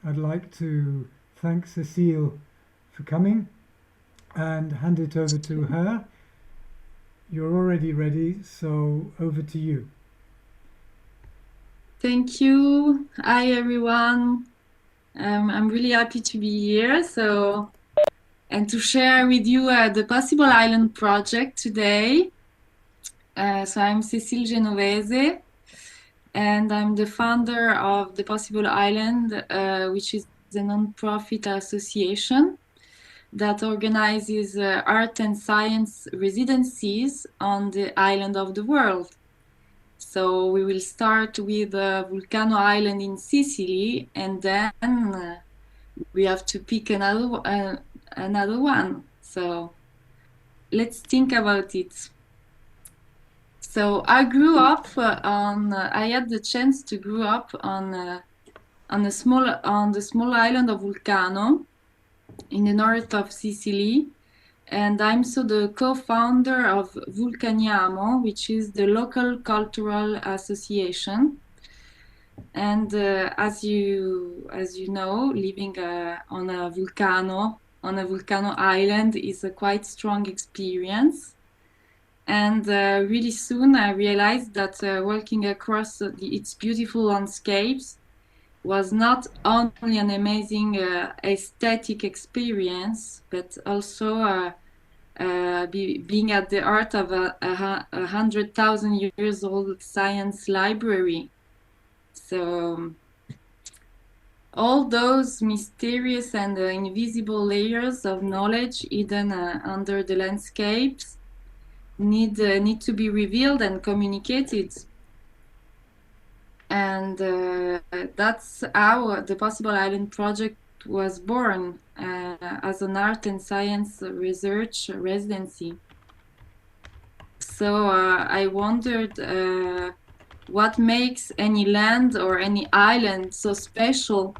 I'd like to thank Cécile for coming and hand it over to her. You're already ready, so over to you. Thank you. Hi, everyone. I'm really happy to be here. And to share with you the Possible Island project today. So I'm Cécile Genovese, and I'm the founder of the Possible Island, which is a non-profit association that organizes art and science residencies on the island of the world. So we will start with Vulcano Island in Sicily, and then we have to pick another one. So let's think about it. So I grew up I had the chance to grow up on the small island of Vulcano in the north of Sicily, and I'm the co-founder of Vulcaniamo, which is the local cultural association. And as you know, living on a volcano island is a quite strong experience. And really soon I realized that walking across its beautiful landscapes was not only an amazing aesthetic experience, but also being at the heart of a 100,000 years old science library. So all those mysterious and invisible layers of knowledge hidden under the landscapes need to be revealed and communicated. And that's how the Possible Island project was born as an art and science research residency. So I wondered what makes any land or any island so special.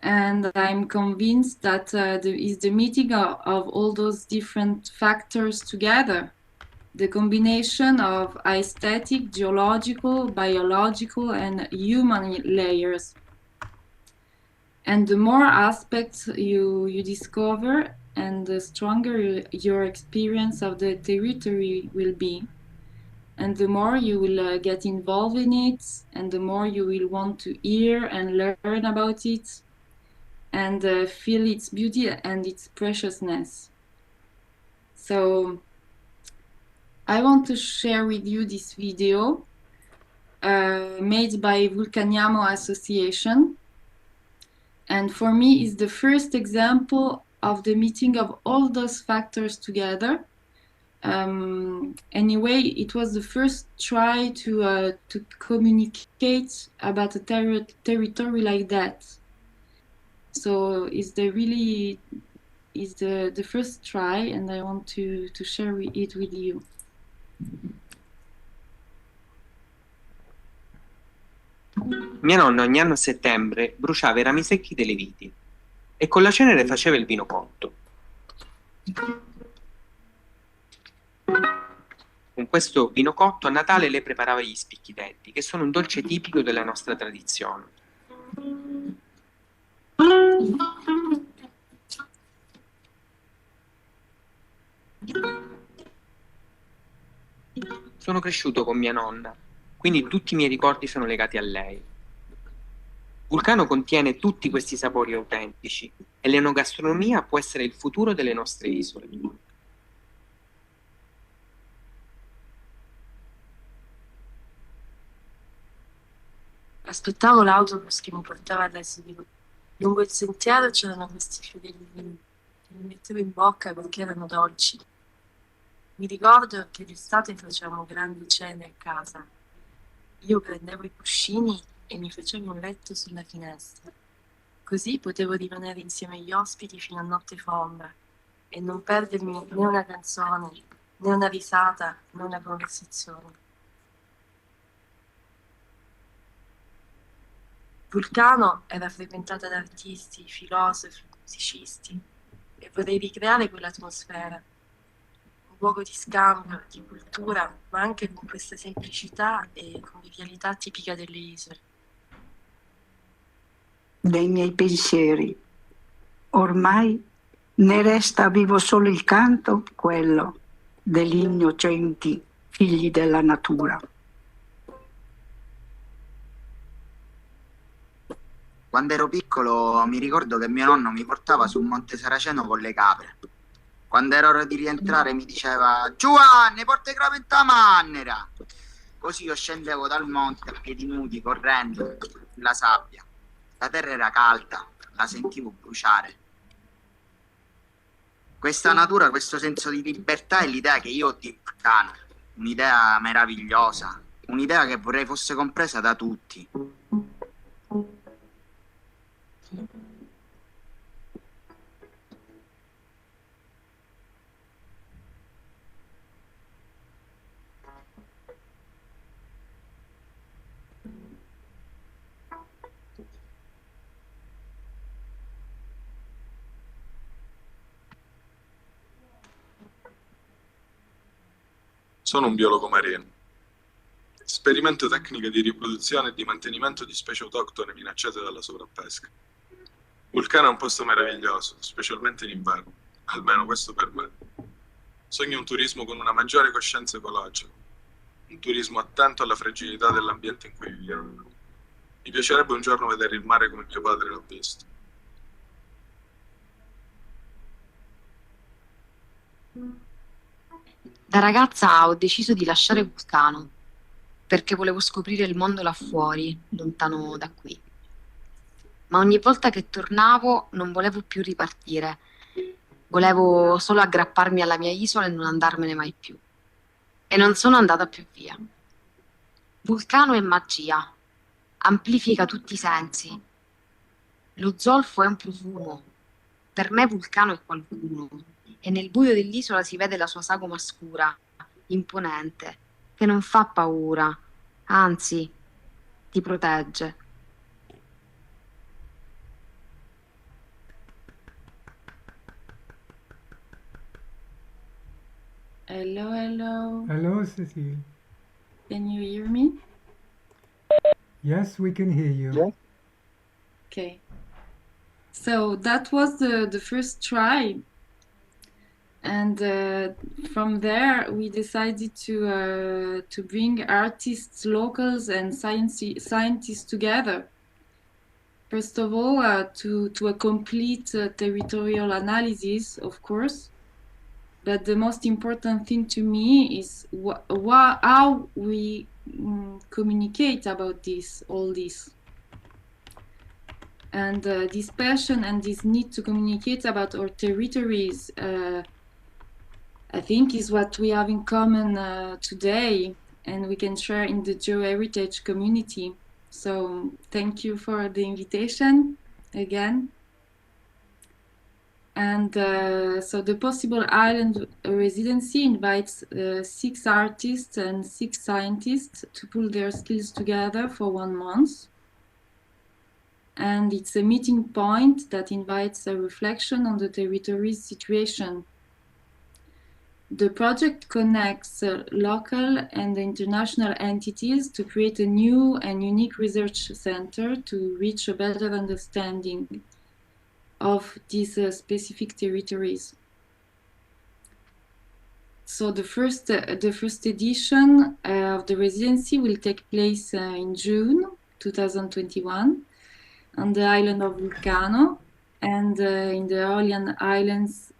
And I'm convinced that is the meeting of all those different factors together. The combination of aesthetic, geological, biological, and human layers. And the more aspects you discover, and the stronger your experience of the territory will be. And the more you will get involved in it, and the more you will want to hear and learn about it, and feel its beauty and its preciousness. So I want to share with you this video made by Vulcaniamo Association. And for me, it's the first example of the meeting of all those factors together. Anyway, it was the first try to communicate about a territory like that. So it's the first try, and I want to share it with you. Mia nonna ogni anno a settembre bruciava i rami secchi delle viti e con la cenere faceva il vino cotto. Con questo vino cotto a Natale lei preparava gli spicchitetti, che sono un dolce tipico della nostra tradizione. Sono cresciuto con mia nonna, quindi tutti i miei ricordi sono legati a lei. Vulcano contiene tutti questi sapori autentici e l'enogastronomia può essere il futuro delle nostre isole. Aspettavo l'autobus che mi portava all'asilo. Lungo il sentiero c'erano questi fiorellini che mi mettevo in bocca perché erano dolci. Mi ricordo che d'estate facevamo grandi cene a casa. Io prendevo i cuscini e mi facevo un letto sulla finestra. Così potevo rimanere insieme agli ospiti fino a notte fonda e non perdermi né una canzone, né una risata, né una conversazione. Vulcano era frequentata da artisti, filosofi, musicisti e vorrei ricreare quell'atmosfera. Un luogo di scambio, di cultura, ma anche con questa semplicità e convivialità tipica delle isole. dei miei pensieri. Ormai ne resta vivo solo il canto, quello degli innocenti figli della natura. Quando ero piccolo mi ricordo che mio nonno mi portava sul Monte Saraceno con le capre. Quando era ora di rientrare mi diceva: Giovanni, porta i gravetta a mannera. Così io scendevo dal monte a piedi nudi, correndo la sabbia. La terra era calda, la sentivo bruciare. Questa natura, questo senso di libertà è l'idea che io ho di Vulcano. Un'idea meravigliosa, un'idea che vorrei fosse compresa da tutti. Sono un biologo marino. Sperimento tecniche di riproduzione e di mantenimento di specie autoctone minacciate dalla sovrapesca. Vulcano è un posto meraviglioso, specialmente in inverno, almeno questo per me. Sogno un turismo con una maggiore coscienza ecologica, un turismo attento alla fragilità dell'ambiente in cui viviamo. Mi piacerebbe un giorno vedere il mare come mio padre l'ha visto. Da ragazza ho deciso di lasciare Vulcano perché volevo scoprire il mondo là fuori, lontano da qui. Ma ogni volta che tornavo non volevo più ripartire. Volevo solo aggrapparmi alla mia isola e non andarmene mai più. E non sono andata più via. Vulcano è magia, amplifica tutti i sensi. Lo zolfo è un profumo. Per me Vulcano è qualcuno. E nel buio dell'isola si vede la sua sagoma scura, imponente, che non fa paura, anzi, ti protegge. Hello, hello. Hello, Cécile. Can you hear me? Yes, we can hear you. Okay. So that was the first try. And from there, we decided to bring artists, locals, and scientists together. First of all, to a complete territorial analysis, of course. But the most important thing to me is how we communicate about all this. And this passion and this need to communicate about our territories, I think, is what we have in common today, and we can share in the GeoHeritage community. So thank you for the invitation again. And so the Possible Island Residency invites 6 artists and 6 scientists to pull their skills together for 1 month. And it's a meeting point that invites a reflection on the territory's situation. The project connects local and international entities to create a new and unique research center to reach a better understanding of these specific territories. So the first edition of the residency will take place in June 2021 on the island of Vulcano and in the Aeolian Islands,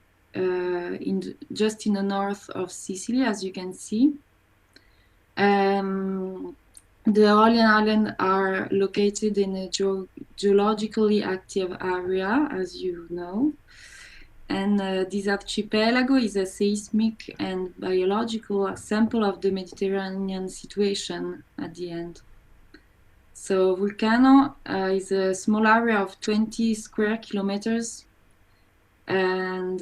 just in the north of Sicily, as you can see. The Aeolian Islands are located in a geologically active area, as you know. And this archipelago is a seismic and biological sample of the Mediterranean situation at the end. So Vulcano is a small area of 20 square kilometers, and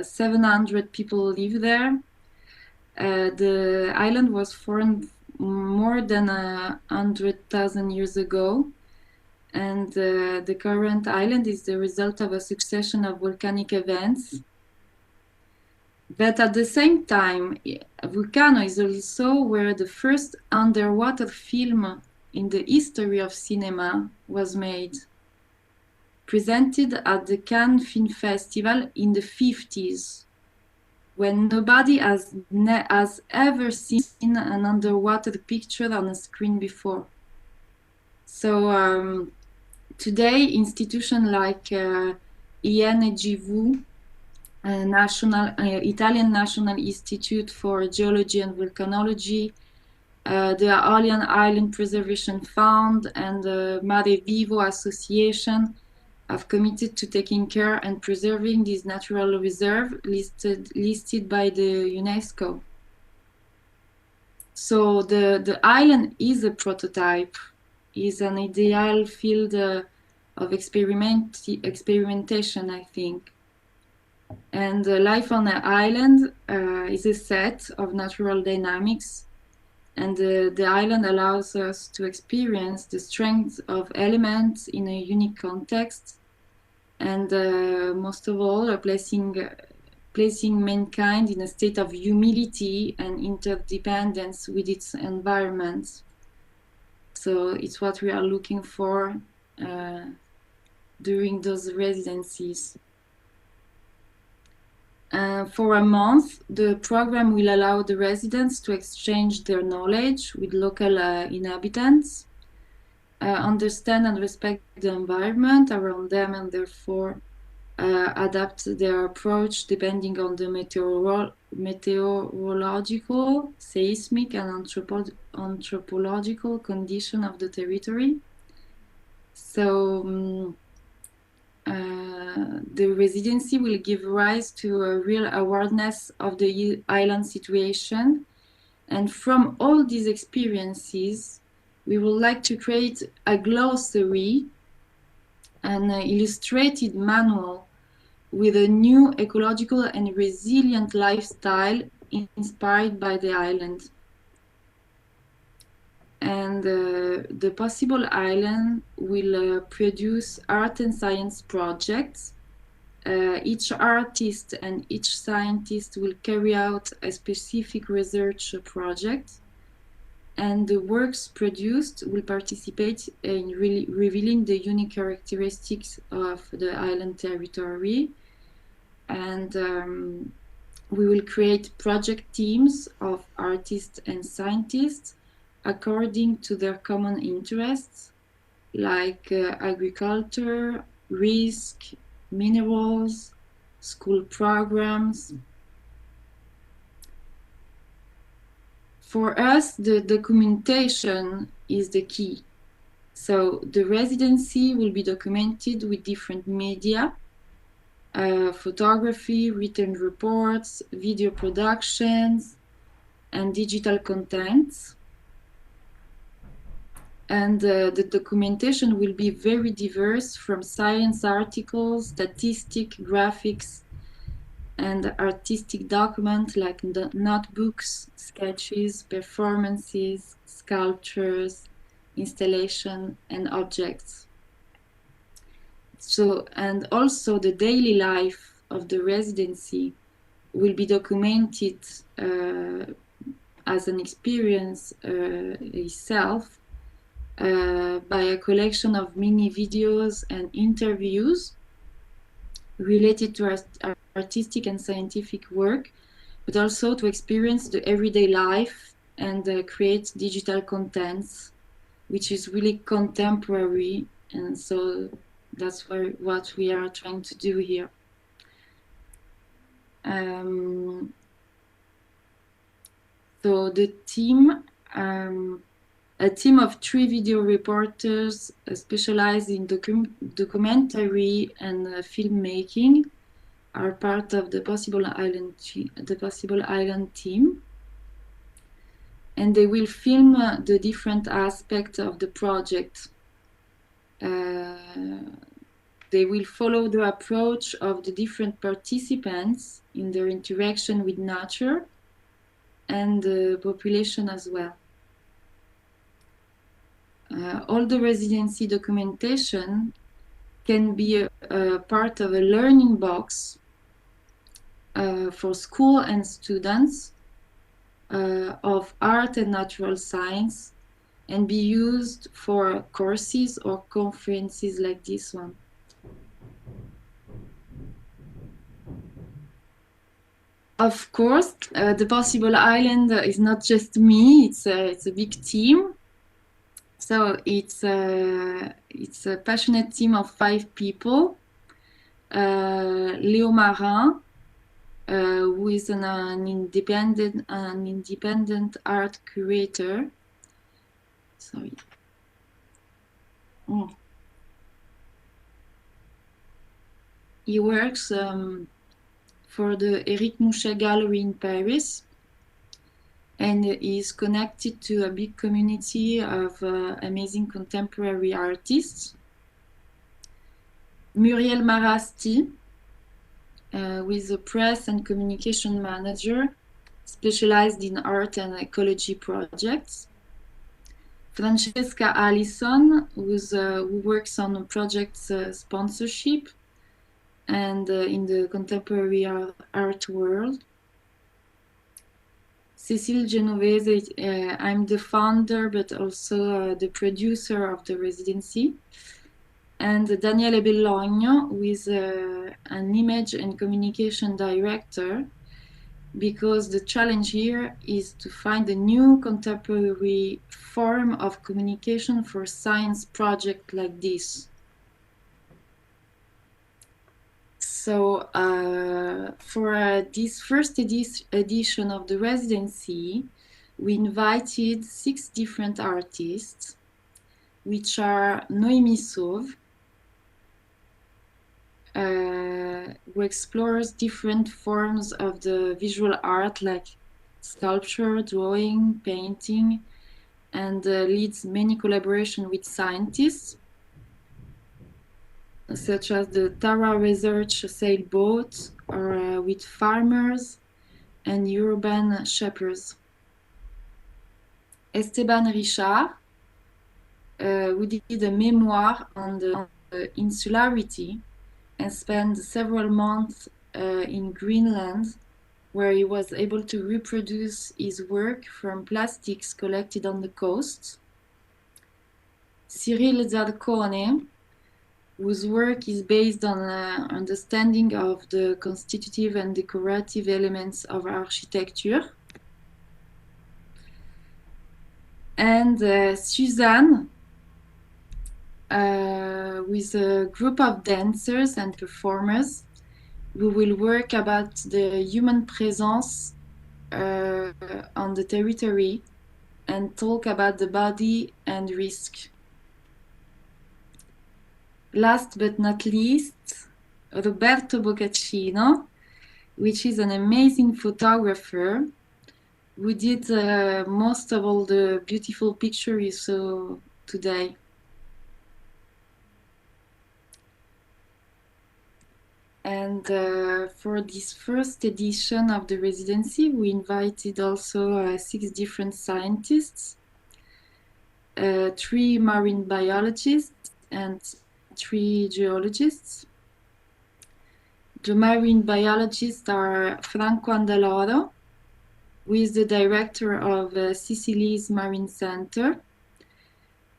700 people live there. The island was formed more than 100,000 years ago, and the current island is the result of a succession of volcanic events. But at the same time, Vulcano is also where the first underwater film in the history of cinema was made. presented at the Cannes Film Festival in the 50s, when nobody has ever seen an underwater picture on a screen before. So today, institutions like INGV, Italian National Institute for Geology and Volcanology, the Aeolian Island Preservation Fund, and the Mare Vivo Association have committed to taking care and preserving this natural reserve listed by the UNESCO. So the island is a prototype, is an ideal field of experimentation, I think. And life on an island is a set of natural dynamics, and the island allows us to experience the strength of elements in a unique context, and most of all, placing mankind in a state of humility and interdependence with its environment. So it's what we are looking for during those residencies. For a month, the program will allow the residents to exchange their knowledge with local inhabitants, understand and respect the environment around them, and therefore adapt their approach depending on the meteorological, seismic, and anthropological condition of the territory. So the residency will give rise to a real awareness of the island situation. And from all these experiences, we would like to create a glossary, an illustrated manual with a new ecological and resilient lifestyle inspired by the island. And the Possible Island will produce art and science projects. Each artist and each scientist will carry out a specific research project, and the works produced will participate in revealing the unique characteristics of the island territory. And we will create project teams of artists and scientists according to their common interests, like agriculture, risk, minerals, school programs. For us, the documentation is the key. So the residency will be documented with different media, photography, written reports, video productions, and digital contents. And the documentation will be very diverse, from science articles, statistics, graphics, and artistic documents like notebooks, sketches, performances, sculptures, installation, and objects. So, and also the daily life of the residency will be documented as an experience itself, by a collection of mini videos and interviews related to artistic and scientific work, but also to experience the everyday life and create digital contents, which is really contemporary. And so that's what we are trying to do here. So the team, a team of 3 video reporters specialized in documentary and filmmaking, are part of the Possible Island team, and they will film the different aspects of the project. They will follow the approach of the different participants in their interaction with nature and the population as well. All the residency documentation can be a part of a learning box for school and students of art and natural science, and be used for courses or conferences like this one. Of course, the Possible Island is not just me, it's a big team. So it's a passionate team of 5 people. Léo Marin, who is an independent art curator. Sorry. Oh. He works for the Éric Mouchet Gallery in Paris, and is connected to a big community of amazing contemporary artists. Muriel Marasti, who is a press and communication manager specialized in art and ecology projects. Francesca Allison, who works on projects sponsorship and in the contemporary art world. Cécile Genovese, I'm the founder but also the producer of the residency. And Daniele Bellogno, who is an image and communication director, because the challenge here is to find a new contemporary form of communication for science project like this. So for this first edition of the residency, we invited 6 different artists, which are Noémie Sauve, who explores different forms of the visual art like sculpture, drawing, painting, and leads many collaborations with scientists, such as the Tara Research sailboat, or with farmers and urban shepherds. Esteban Richard, who did a memoir on the insularity and spent several months in Greenland, where he was able to reproduce his work from plastics collected on the coast. Cyril Zarcone, whose work is based on understanding of the constitutive and decorative elements of architecture. And Suzanne, with a group of dancers and performers, who will work about the human presence on the territory and talk about the body and risk. Last but not least, Roberto Boccaccino, which is an amazing photographer who did most of all the beautiful pictures you saw today. And for this first edition of the residency, we invited also 6 different scientists, 3 marine biologists and 3 geologists. The marine biologists are Franco Andaloro, who is the director of Sicily's Marine Center.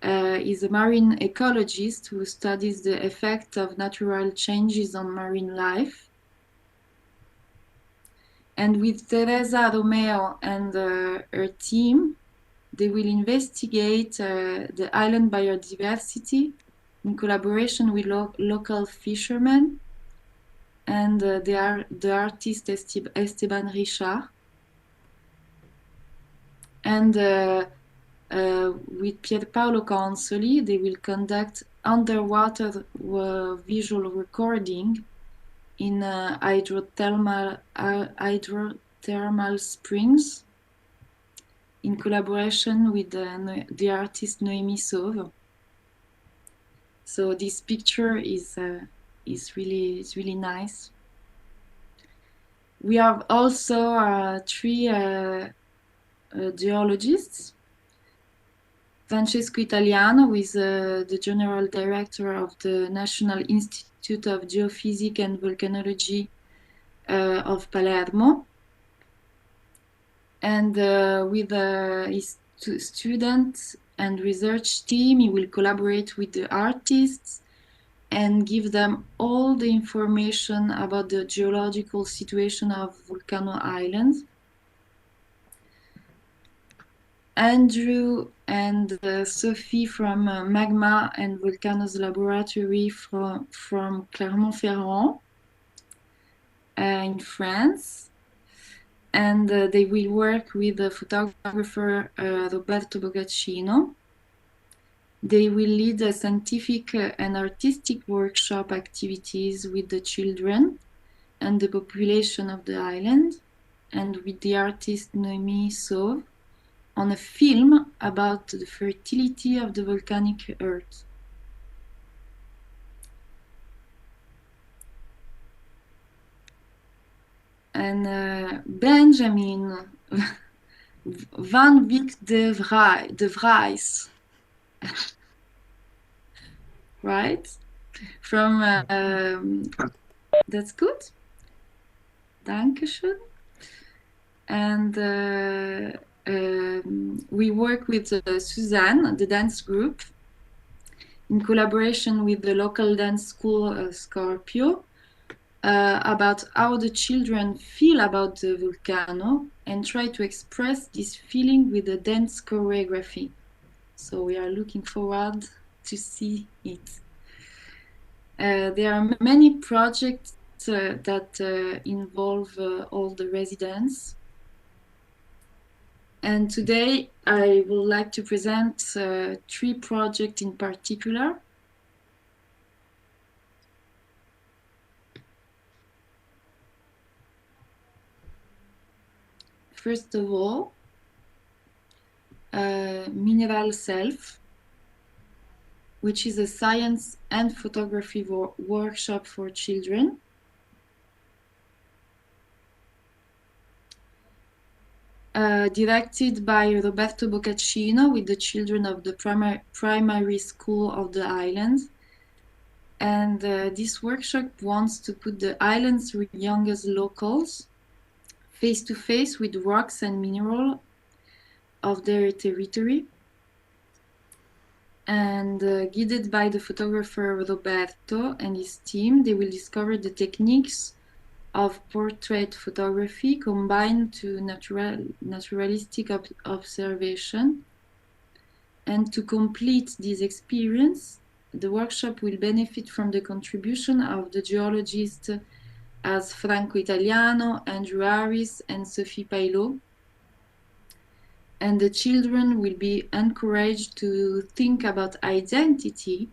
Is a marine ecologist who studies the effect of natural changes on marine life. And with Teresa Romeo and her team, they will investigate the island biodiversity in collaboration with local fishermen and the artist Esteban Richard. And with Pierpaolo Consoli, they will conduct underwater visual recording in hydrothermal springs in collaboration with the artist Noémie Sauve. So this picture is really nice. We have also 3 geologists. Francesco Italiano, who is the general director of the National Institute of Geophysics and Volcanology of Palermo. And with his student and research team, he will collaborate with the artists and give them all the information about the geological situation of Vulcano Island. Andrew and Sophie from Magma and Vulcano's laboratory from Clermont-Ferrand in France. And they will work with the photographer Roberto Bocaccino. They will lead a scientific and artistic workshop activities with the children and the population of the island, and with the artist Noémie Sauve on a film about the fertility of the volcanic earth. And Benjamin Van Wyck de Vries, right? From, that's good. Dankeschön. And we work with Suzanne, the dance group, in collaboration with the local dance school Scorpio, about how the children feel about the volcano and try to express this feeling with a dance choreography. So we are looking forward to see it. There are many projects that involve all the residents. And today I would like to present 3 projects in particular. First of all, Mineral Self, which is a science and photography workshop for children. Directed by Roberto Bocaccino with the children of the primary school of the island. And this workshop wants to put the island's youngest locals face to face with rocks and minerals of their territory. And guided by the photographer Roberto and his team, they will discover the techniques of portrait photography combined to naturalistic observation. And to complete this experience, the workshop will benefit from the contribution of the geologists as Franco Italiano, Andrew Harris, and Sophie Pailot. And the children will be encouraged to think about identity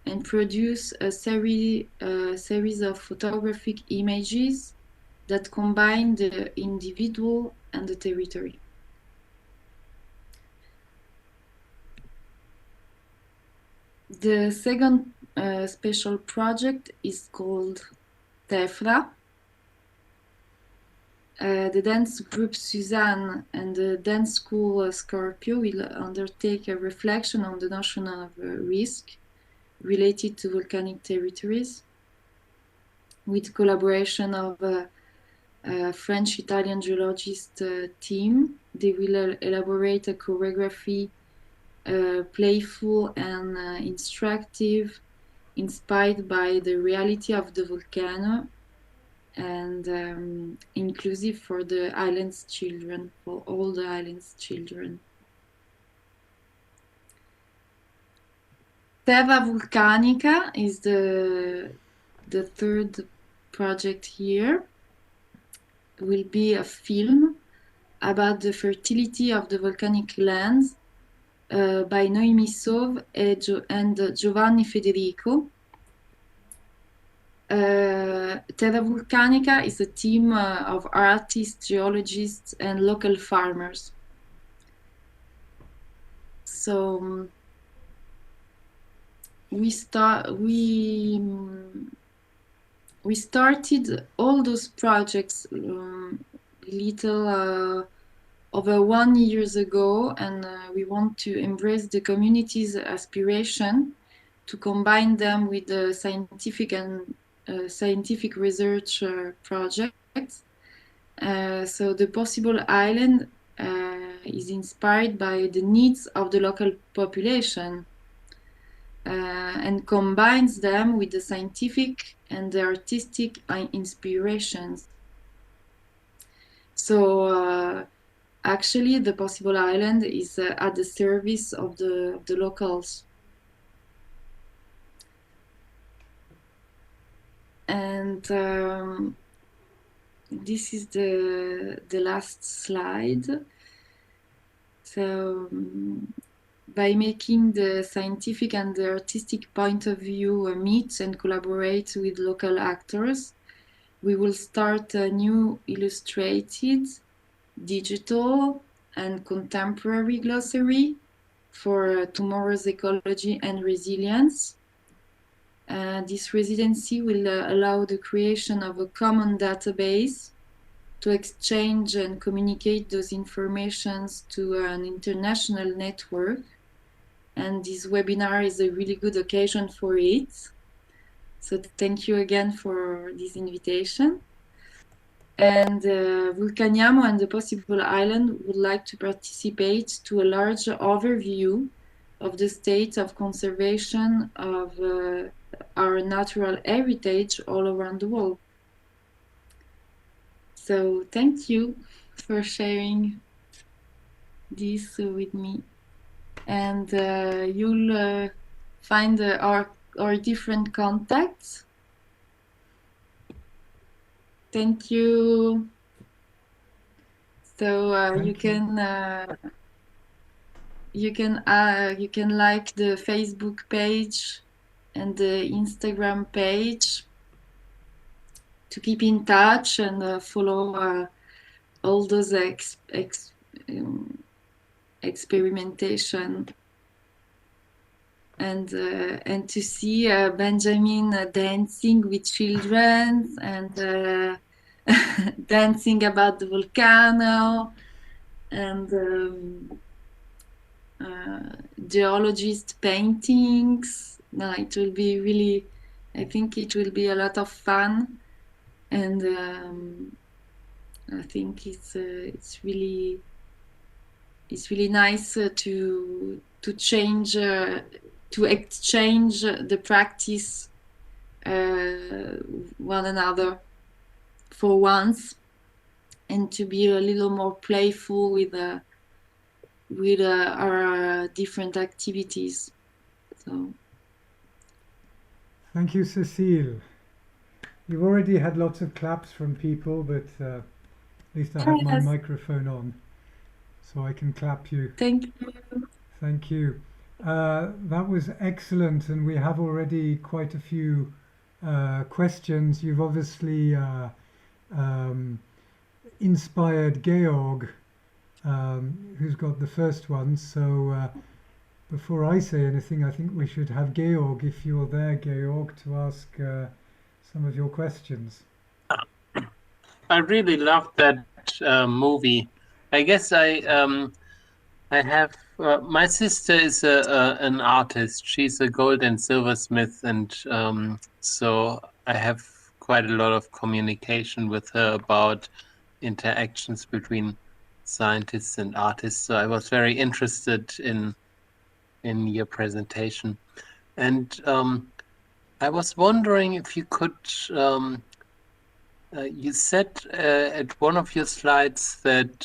and produce a series of photographic images that combine the individual and the territory. The second special project is called Tefra. The dance group Suzanne and the dance school Scorpio will undertake a reflection on the notion of risk related to volcanic territories, with collaboration of a French-Italian geologist team. They will elaborate a choreography playful and instructive, inspired by the reality of the volcano, and inclusive for the island's children, for all the island's children. Terra Vulcanica is the third project here. It will be a film about the fertility of the volcanic lands by Noémie Sauve and Giovanni Federico. Terra Vulcanica is a team of artists, geologists, and local farmers. So we started all those projects little over 1 year ago, and we want to embrace the community's aspiration to combine them with the scientific research projects. So the possible island is inspired by the needs of the local population. and combines them with the scientific and the artistic inspirations. So actually, the Possible Island is at the service of the locals. And this is the last slide. So by making the scientific and the artistic point of view meet and collaborate with local actors, we will start a new illustrated, digital, and contemporary glossary for tomorrow's ecology and resilience. This residency will allow the creation of a common database to exchange and communicate those informations to an international network. And this webinar is a really good occasion for it. So thank you again for this invitation. And Vulcaniamo and the Possible Island would like to participate to a large overview of the state of conservation of our natural heritage all around the world. So thank you for sharing this with me. And you'll find our different contacts. Thank you. So you can like the Facebook page and the Instagram page to keep in touch and follow all those experimentation and to see Benjamin dancing with children and dancing about the volcano and geologist paintings. No, it will be really, I think it will be a lot of fun, and I think it's really nice to change to exchange the practice one another for once, and to be a little more playful with our different activities. So thank you, Cécile. You've already had lots of claps from people, but at least I have my microphone on, so I can clap you. Thank you. Thank you. That was excellent, and we have already quite a few questions. You've obviously inspired Georg, who's got the first one. So before I say anything, I think we should have Georg, if you're there, Georg, to ask some of your questions. I really loved that movie. I guess I have my sister is an artist. She's a gold and silversmith, and so I have quite a lot of communication with her about interactions between scientists and artists. So I was very interested in your presentation, and I was wondering if you could. You said at one of your slides that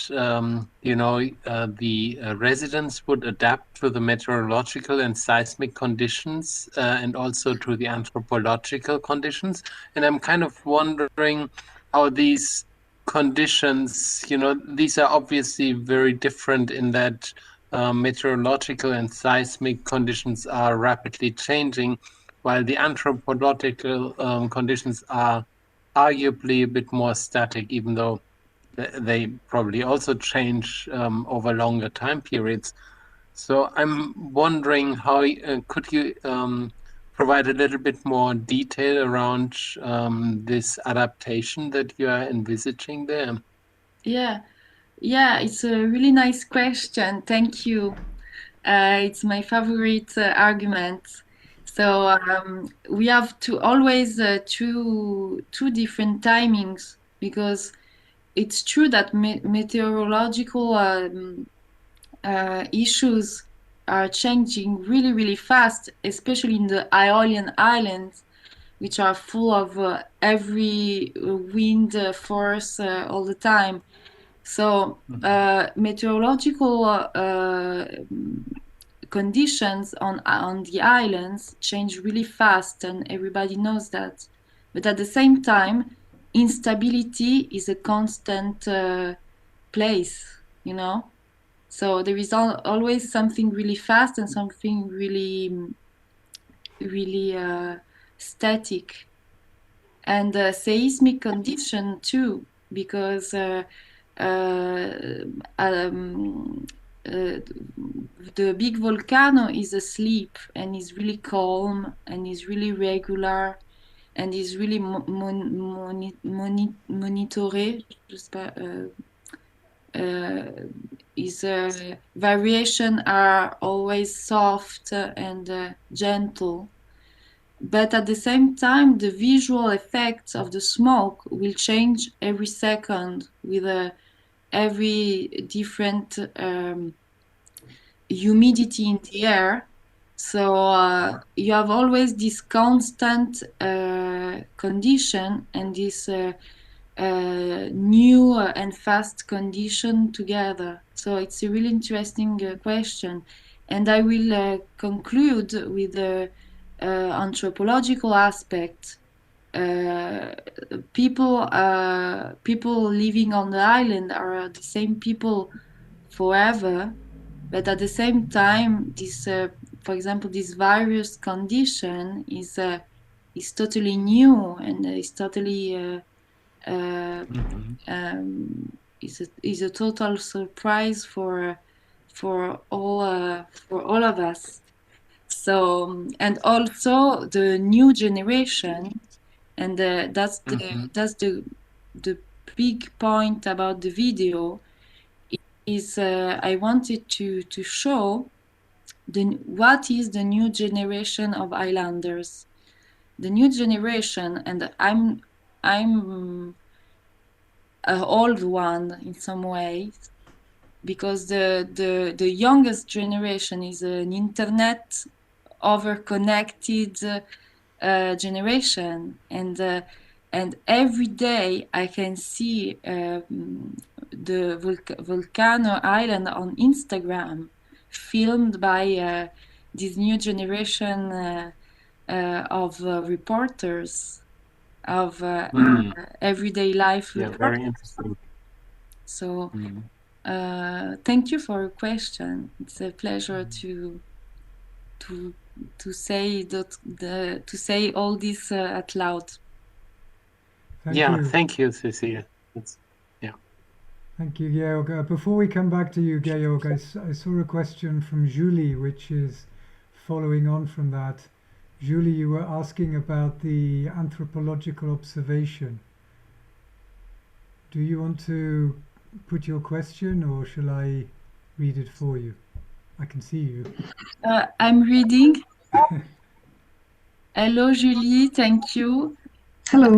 the residents would adapt to the meteorological and seismic conditions and also to the anthropological conditions. And I'm kind of wondering how these conditions, these are obviously very different in that meteorological and seismic conditions are rapidly changing, while the anthropological conditions are arguably a bit more static, even though they probably also change over longer time periods. So I'm wondering how could you provide a little bit more detail around this adaptation that you are envisaging there? Yeah, it's a really nice question. Thank you. It's my favorite argument. So we have to always two different timings, because it's true that meteorological issues are changing really, really fast, especially in the Aeolian Islands, which are full of every wind force all the time. So meteorological conditions on the islands change really fast, and everybody knows that. But at the same time, instability is a constant place, you know. So there is always something really fast and something really, really static, and seismic condition too, because the big volcano is asleep and is really calm and is really regular and is really monitoré. Je sais pas, his variation are always soft and gentle. But at the same time, the visual effects of the smoke will change every second with every different humidity in the air. So you have always this constant condition and this new and fast condition together. So it's a really interesting question. And I will conclude with the anthropological aspect. People living on the island are the same people forever, but at the same time, this, for example, this virus condition is totally new and is totally is a total surprise for all of us. So, and also the new generation, and that's the big point about the video, is I wanted to show what is the new generation of islanders. The new generation, and I'm an old one in some ways, because the youngest generation is an internet over-connected generation, and every day I can see the Vulcano Island on Instagram filmed by this new generation of reporters of everyday life. Yeah, very interesting. So thank you for your question. It's a pleasure to say to say all this out loud. Thank you, Cecilia. Thank you, Georg. Before we come back to you, Georg, I saw a question from Julie, which is following on from that. Julie, you were asking about the anthropological observation. Do you want to put your question, or shall I read it for you? I can see you. I'm reading. Hello, Julie. Thank you. Hello.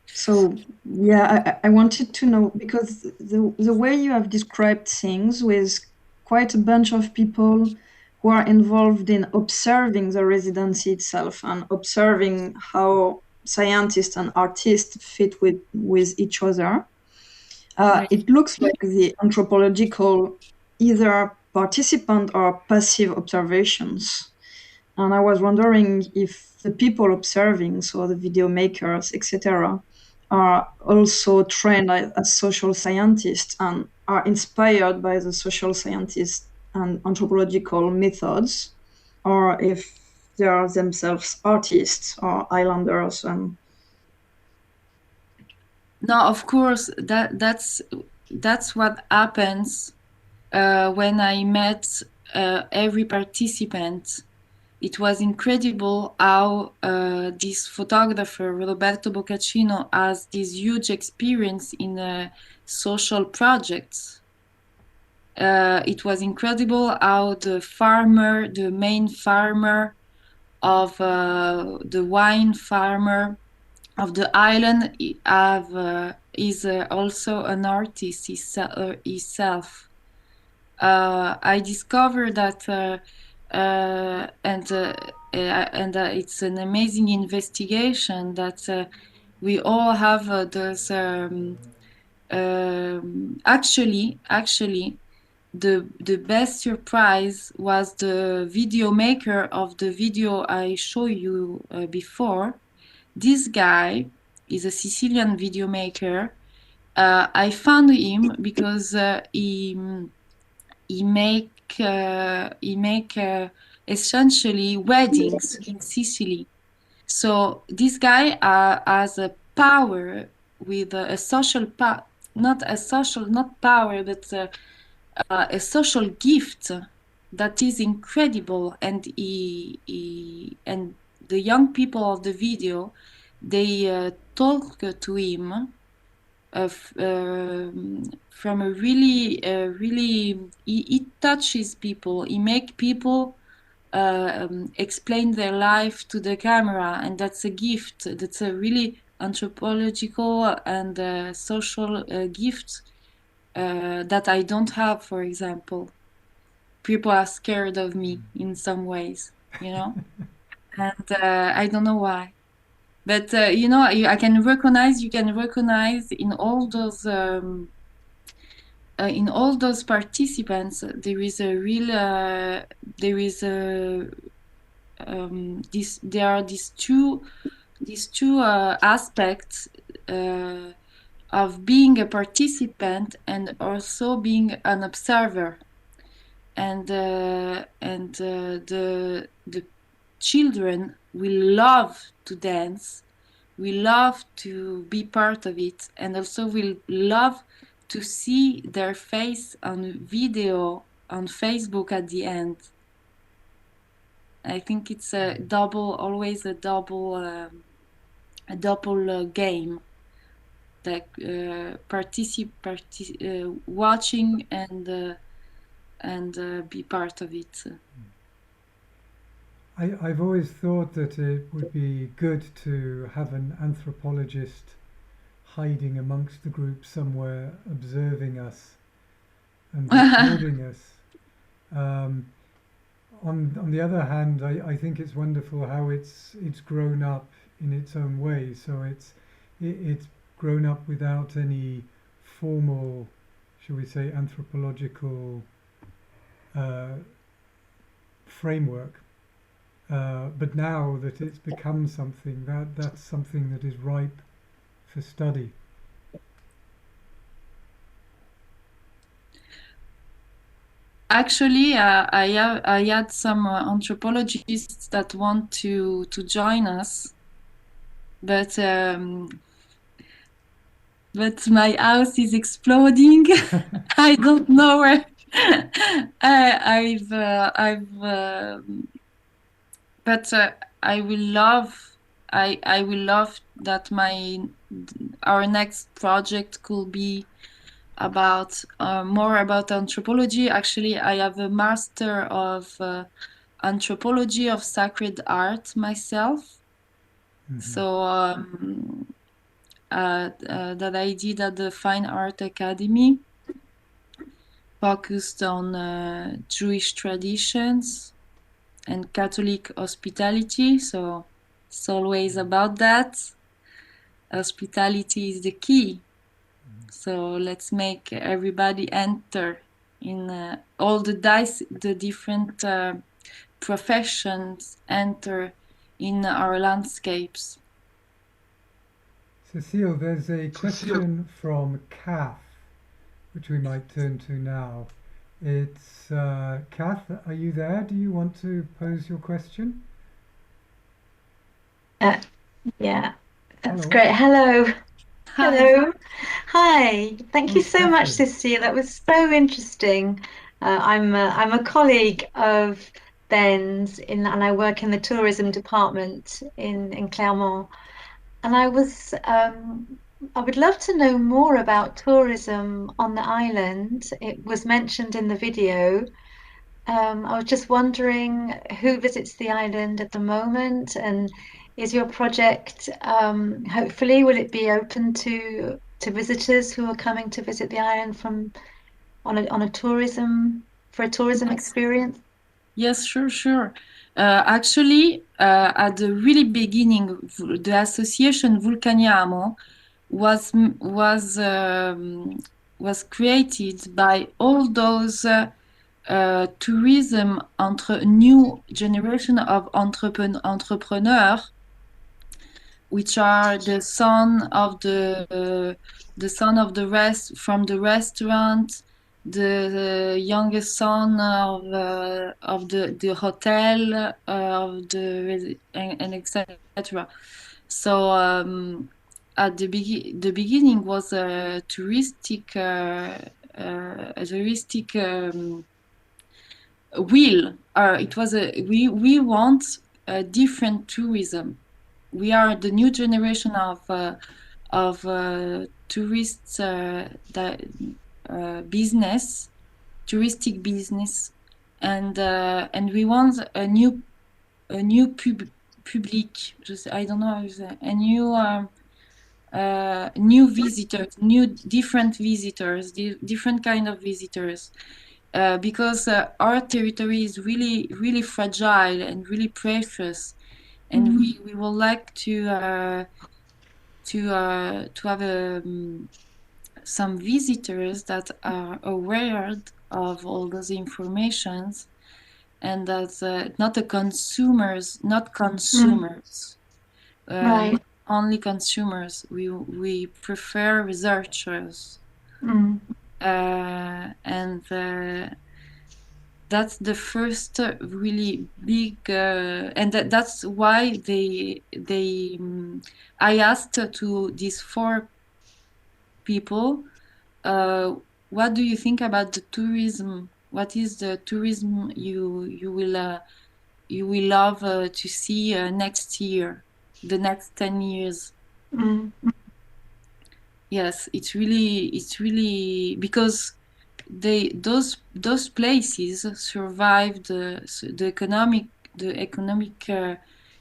So yeah, I wanted to know, because the way you have described things with quite a bunch of people who are involved in observing the residency itself and observing how scientists and artists fit with each other, it looks like the anthropological either participant or passive observations. And I was wondering if the people observing, so the video makers, etc., are also trained as social scientists and are inspired by the social scientists and anthropological methods, or if they are themselves artists or islanders. And no, of course, that's what happens when I met every participant. It was incredible how this photographer, Roberto Boccaccino, has this huge experience in social projects. It was incredible how the main farmer of the wine farmer of the island, have is also an artist himself. I discovered that, and it's an amazing investigation that we all have those. Actually, the best surprise was the video maker of the video I showed you before. This guy is a Sicilian video maker. I found him because he make essentially weddings in Sicily. So this guy has a power with a social not power, but a social gift that is incredible. And and the young people of the video, they talk to him from a really he touches people. He make people explain their life to the camera, and that's a gift. That's a really anthropological and social gift that I don't have, for example. People are scared of me in some ways, you know, and I don't know why. But you know, you can recognize in all those participants, there is a real there are these two aspects of being a participant and also being an observer, and the children will love to dance, will love to be part of it, and also will love to see their face on video on Facebook at the end. I think it's always a double game, like watching and be part of it. I've always thought that it would be good to have an anthropologist hiding amongst the group somewhere, observing us and recording us. On the other hand, I think it's wonderful how it's grown up in its own way. So it's grown up without any formal, shall we say, anthropological framework. But now that it's become something, that's something that is ripe for study. Actually, I had some anthropologists that want to join us, but my house is exploding. I don't know where. But I will love. I will love that our next project could be about more about anthropology. Actually, I have a master of anthropology of sacred art myself. Mm-hmm. So that I did at the Fine Art Academy, focused on Jewish traditions and Catholic hospitality. So it's always about that. Hospitality is the key. So let's make everybody enter in all the different professions enter in our landscapes. Cécile, there's a question from Kath, which we might turn to now. It's Kath, are you there? Do you want to pose your question? Yeah, that's great. Hello. Hello. Hi. Thank you so much, Cécile. That was so interesting. I'm a colleague of Ben's and I work in the tourism department in Clermont. And I would love to know more about tourism on the island. It was mentioned in the video. I was just wondering who visits the island at the moment, and is your project, hopefully, will it be open to to visitors who are coming to visit the island from on a tourism experience? Yes, sure. Actually, at the really beginning, the association Vulcaniamo was created by all those new generation of entrepreneurs, which are the son of the rest from the restaurant, the youngest son of the hotel, and etc. So at the beginning was a touristic wheel. It was we want a different tourism. We are the new generation of tourists business, touristic business, and we want a new public. I don't know, a new visitors, different visitors, different kind of visitors. Because our territory is really fragile and really precious, and we would like to have some visitors that are aware of all those informations, and that not consumers, Right. not only consumers. We prefer researchers. And that's the first really big, and that's why I asked to these 4 people, what do you think about the tourism? What is the tourism you will love to see next year, the next 10 years? Yes, it's really because those places survived the economic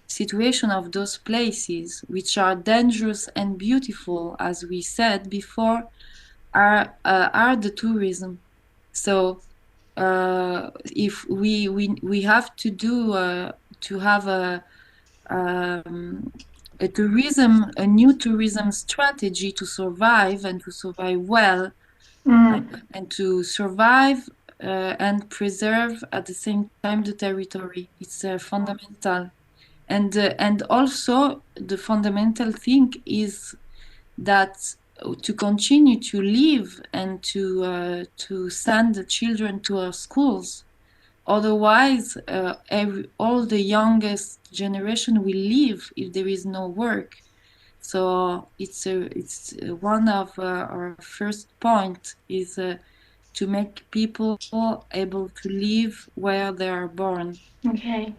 situation of those places, which are dangerous and beautiful, as we said before, are the tourism. So if we have to do to have a new tourism strategy to survive, and to survive well, and to survive and preserve at the same time the territory. It's fundamental, and also the fundamental thing is that to continue to live and to send the children to our schools. Otherwise, all the youngest generation will leave if there is no work. So it's one of our first point is to make people able to live where they are born. Okay,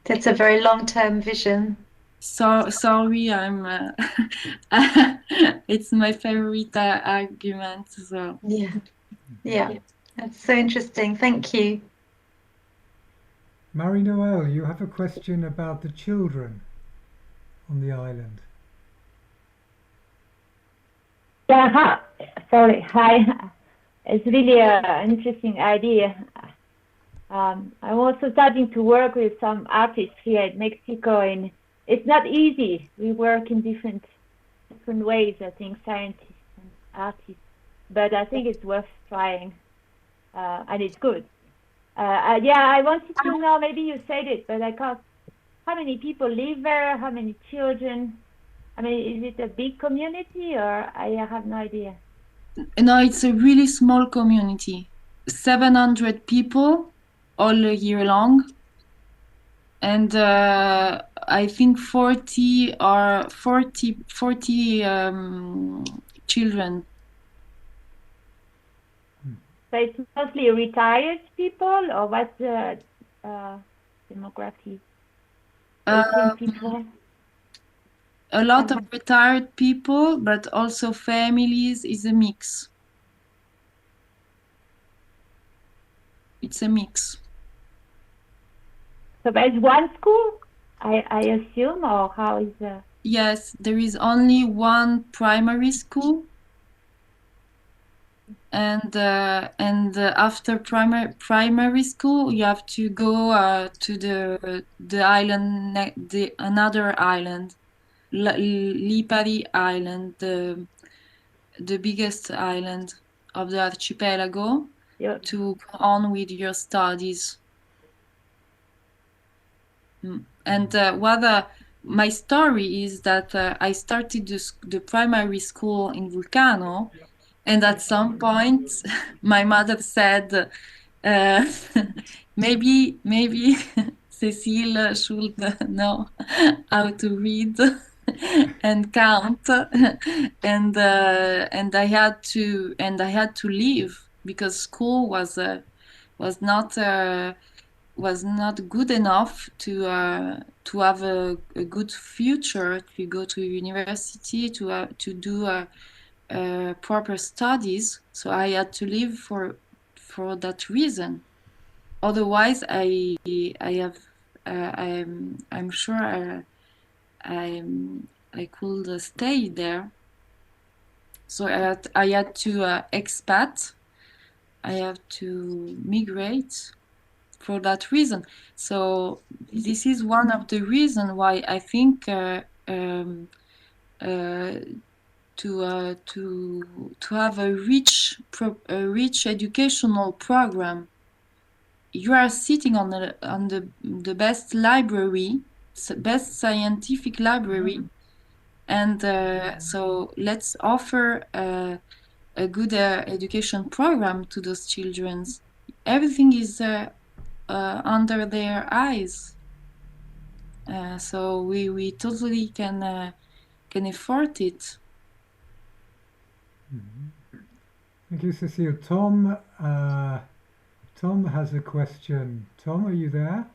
that's a very long-term vision. So sorry, I'm. It's my favorite argument. So yeah, that's so interesting. Thank you. Marie-Noël, you have a question about the children on the island. Yeah, hi. Sorry. Hi. It's really an interesting idea. I'm also starting to work with some artists here in Mexico, and it's not easy. We work in different ways, I think, scientists and artists, but I think it's worth trying, and it's good. I wanted to know, maybe you said it, but I can't, how many people live there, how many children? I mean, is it a big community, or I have no idea? No, it's a really small community. 700 people all year long. And I think 40 children. So it's mostly retired people, or what's the demography? 18 people? A lot of retired people, but also families. Is a mix. It's a mix. So there's one school, I assume, or how is the... Yes, there is only one primary school, and after primary school, you have to go to the island, another island, Lipari Island, the biggest island of the archipelago, to go on with your studies. And my story is that I started the primary school in Vulcano, and at some point my mother said, maybe Cécile should know how to read and count, and I had to leave because school was not good enough to have a good future, to go to university, to do proper studies. So I had to leave for that reason. Otherwise, I'm sure I could stay there. So I had to expat. I have to migrate for that reason. So this is one of the reasons why I think to have a rich educational program, you are sitting on the best library, best scientific library, and so let's offer a good education program to those children. Everything is under their eyes, so we totally can afford it. Thank you, Cécile. Tom has a question. Tom, are you there?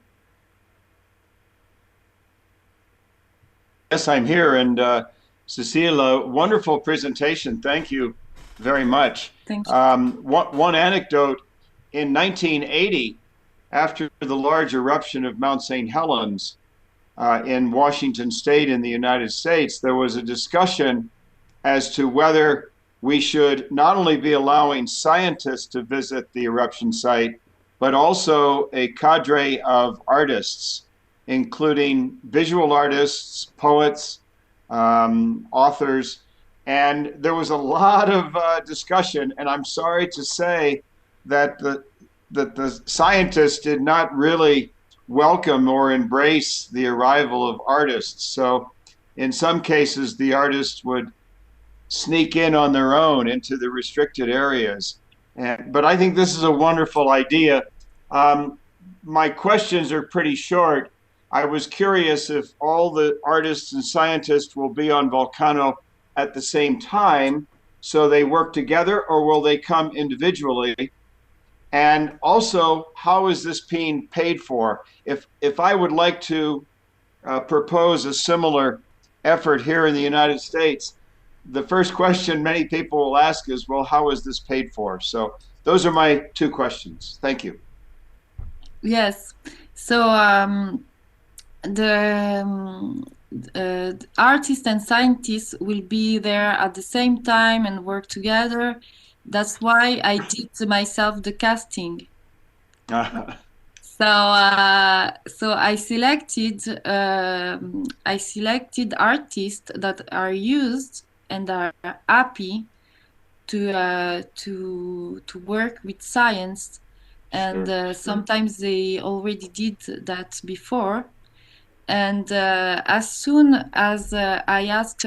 Yes, I'm here. And Cécile, wonderful presentation. Thank you very much. Thank you. One anecdote, in 1980, after the large eruption of Mount St. Helens in Washington State in the United States, there was a discussion as to whether we should not only be allowing scientists to visit the eruption site, but also a cadre of artists, including visual artists, poets, authors. And there was a lot of discussion, and I'm sorry to say that the scientists did not really welcome or embrace the arrival of artists. So in some cases, the artists would sneak in on their own into the restricted areas. But I think this is a wonderful idea. My questions are pretty short. I was curious if all the artists and scientists will be on Vulcano at the same time, so they work together, or will they come individually? And also, how is this being paid for? If I would like to propose a similar effort here in the United States, the first question many people will ask is, well, how is this paid for? So those are my two questions. Thank you. Yes. So the artists and scientists will be there at the same time and work together. That's why I did myself the casting. So I selected artists that are used and are happy to work with science, and sometimes they already did that before. And as soon as I asked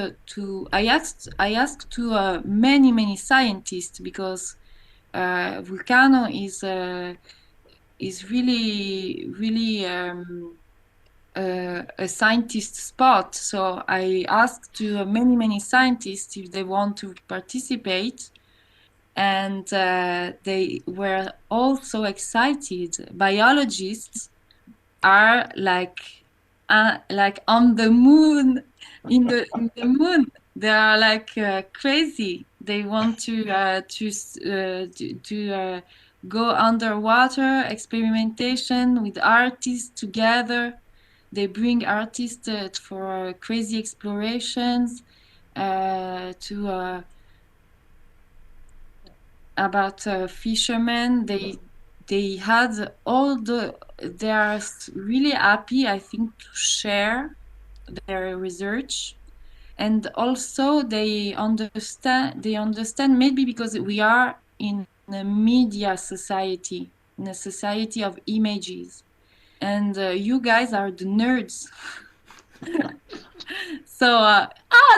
to many scientists, because Vulcano is really a scientist spot. So I asked to many scientists if they want to participate, and they were all so excited. Biologists are like on the moon, in the moon. They are like crazy. They want to go underwater, experimentation with artists together. They bring artists for crazy explorations, fishermen. They had they are really happy, I think, to share their research, and also they understand maybe because we are in a media society, in a society of images, and you guys are the nerds. So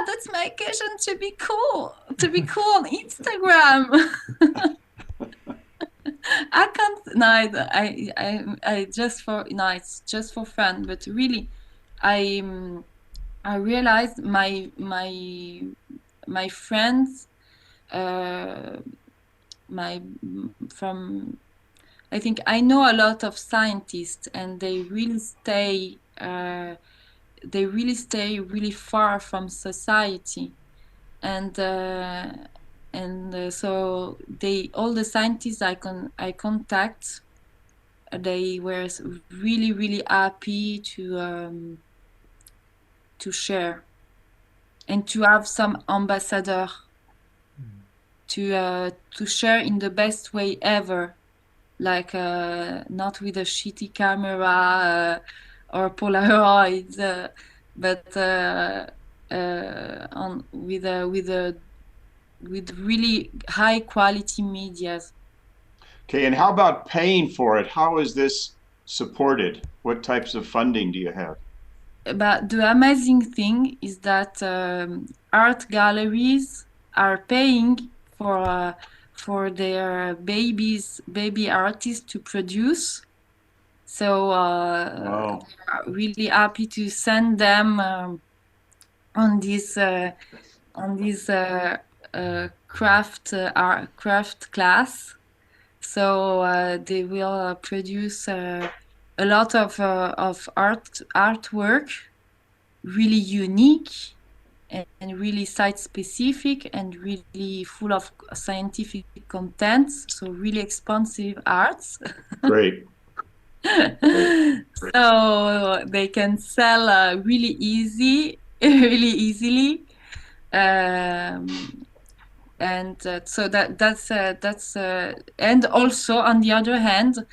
that's my occasion to be cool on Instagram. I can't. No, I just for no, it's just for fun. But really, I realized my friends, my from. I think I know a lot of scientists, and they really stay. Really far from society, and so all the scientists I contact, they were really happy to share and to have some ambassador to share in the best way ever, like not with a shitty camera or Polaroids, but with really high quality medias. Okay, and how about paying for it? How is this supported? What types of funding do you have? But the amazing thing is that art galleries are paying for their baby artists to produce. So Wow. they are really happy to send them on this craft class. So they will produce a lot of artwork, really unique and really site specific and really full of scientific content. So really expensive arts. Great. So they can sell really easily. And so that's and also on the other hand,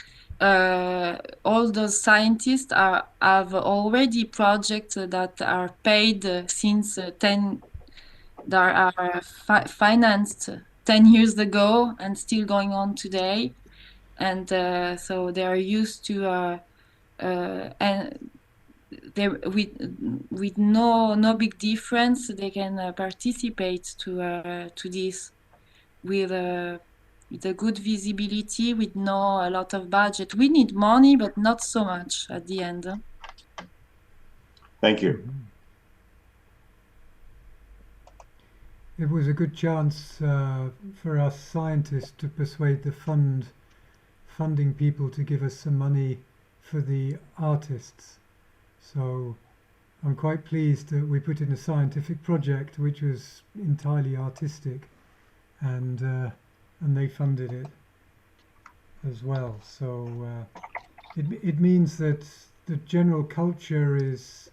all those scientists have already projects that are paid since 10 that are financed 10 years ago and still going on today, and so they are used to and they with no big difference they can participate to this with a good visibility, with a lot of budget. We need money, but not so much at the end. Thank you. It was a good chance for us scientists to persuade the funding people to give us some money for the artists. So I'm quite pleased that we put in a scientific project which was entirely artistic, and they funded it as well. So it means that the general culture has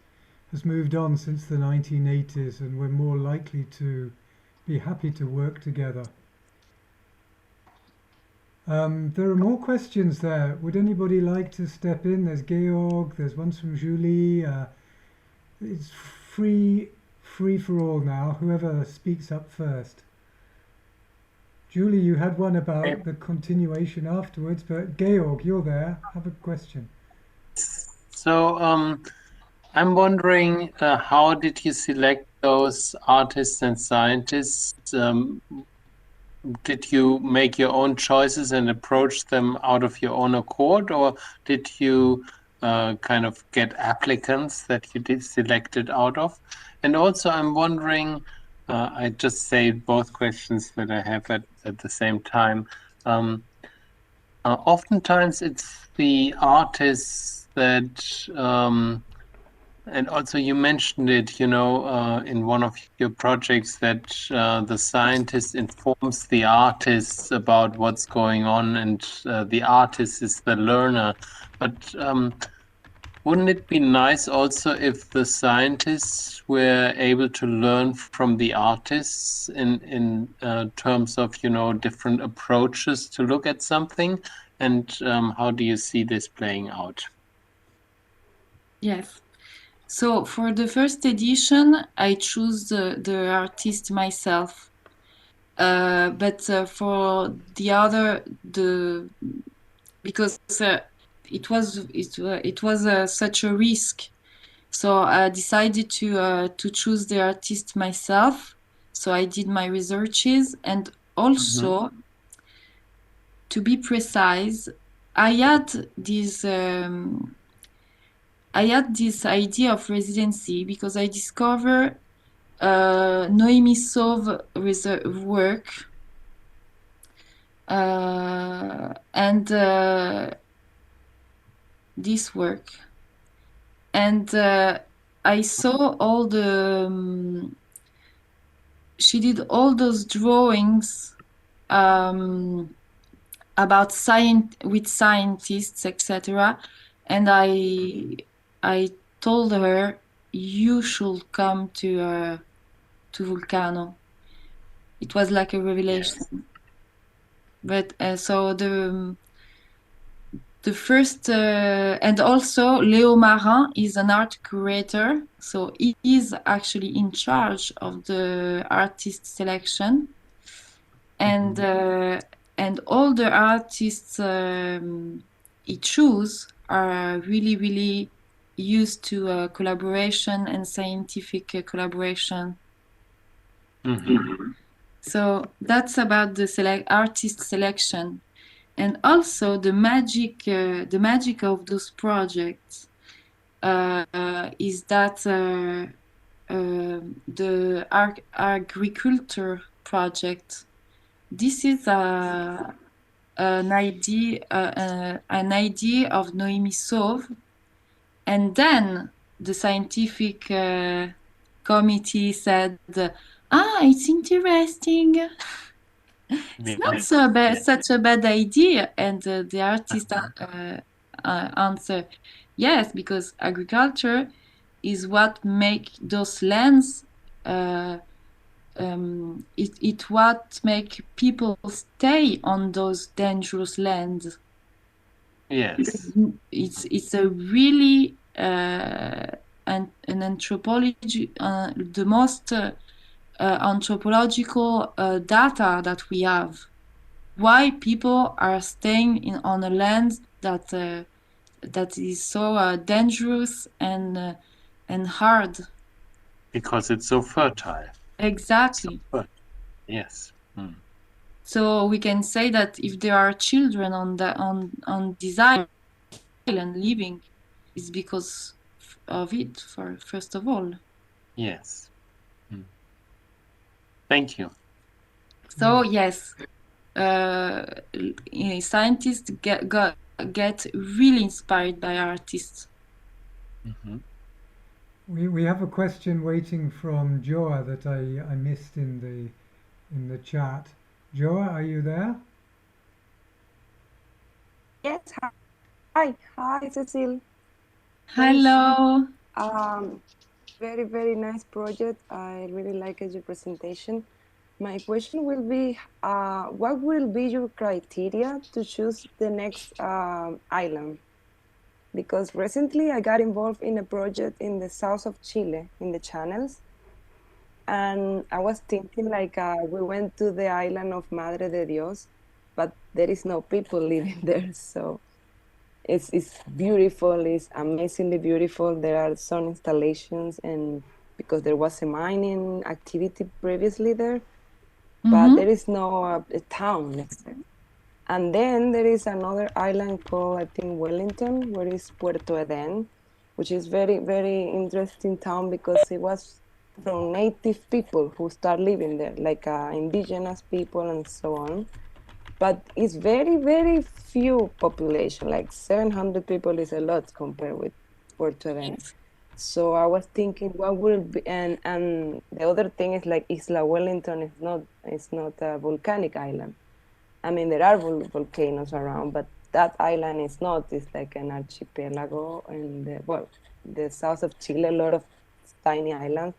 moved on since the 1980s, and we're more likely to be happy to work together. There are more questions there. Would anybody like to step in? There's Georg, there's ones from Julie. It's free for all now, whoever speaks up first. Julie, you had one about the continuation afterwards, but Georg, you're there. Have a question. So I'm wondering, how did you select those artists and scientists? Did you make your own choices and approach them out of your own accord, or did you kind of get applicants that you did selected out of? And also, I'm wondering, I just say both questions that I have at the same time. Oftentimes, it's the artists that and also you mentioned it, in one of your projects that the scientist informs the artists about what's going on, and the artist is the learner. But Wouldn't it be nice also if the scientists were able to learn from the artists in terms of, you know, different approaches to look at something? And how do you see this playing out? Yes. So for the first edition, I choose the artist myself. But for the other, because it was such a risk, so I decided to choose the artist myself. So I did my researches, and also, to be precise, I had this idea of residency because I discovered Noémie Sauve work, and this work, and I saw all the she did all those drawings about science with scientists, etc. And I told her, you should come to Vulcano. It was like a revelation. Yes. But so the first and also Léo Marin is an art curator, so he is actually in charge of the artist selection, and all the artists he choose are really used to collaboration and scientific collaboration. So that's about the artist selection. And also the magic of those projects is that the agriculture project. This is an idea of Noémie Sauve, and then the scientific committee said, it's interesting. It's not such a bad idea. And the artist answer, yes, because agriculture is what make those lands, it what make people stay on those dangerous lands. Yes. It's a really an anthropology, the most anthropological data that we have. Why people are staying on a land that is so dangerous and hard. Because it's so fertile. Exactly. So yes. So we can say that if there are children on this island living, it's because of it. First of all. Yes. Thank you. So yes, scientists get really inspired by artists. We have a question waiting from Joa that I missed in the chat. Joa, are you there? Yes. Hi, Cecile. Hello. Very nice project. I really liked your presentation. My question will be, what will be your criteria to choose the next island? Because recently I got involved in a project in the south of Chile, in the channels. And I was thinking like, we went to the island of Madre de Dios, but there is no people living there. So it's beautiful, it's amazingly beautiful. There are some installations, and because there was a mining activity previously there, but there is no a town next to it. And then there is another island called, I think, Wellington, where is Puerto Eden, which is very interesting town because it was from native people who start living there, like indigenous people and so on. But it's very few population, like 700 people is a lot compared with Puerto Eden. So I was thinking, what would be, and the other thing is like Isla Wellington is not a volcanic island. I mean, there are volcanoes around, but that island is not. It's like an archipelago in the south of Chile, a lot of tiny islands,